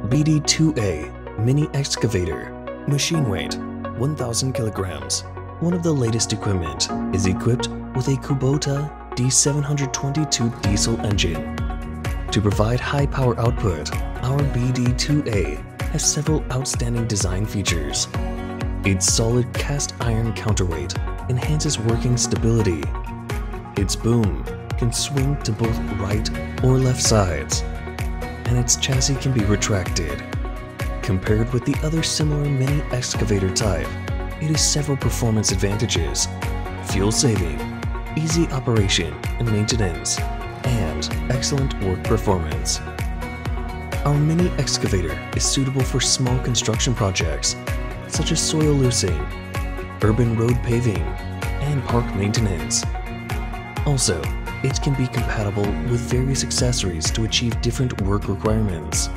BD-2A Mini Excavator. Machine weight 1,000 kilograms. One of the latest equipment is equipped with a Kubota D722 diesel engine. To provide high power output, our BD-2A has several outstanding design features. Its solid cast iron counterweight enhances working stability. Its boom can swing to both right or left sides, and its chassis can be retracted. Compared with the other similar mini excavator type, it has several performance advantages: fuel saving, easy operation and maintenance, and excellent work performance. Our mini excavator is suitable for small construction projects such as soil loosing, urban road paving, and park maintenance. Also, it can be compatible with various accessories to achieve different work requirements.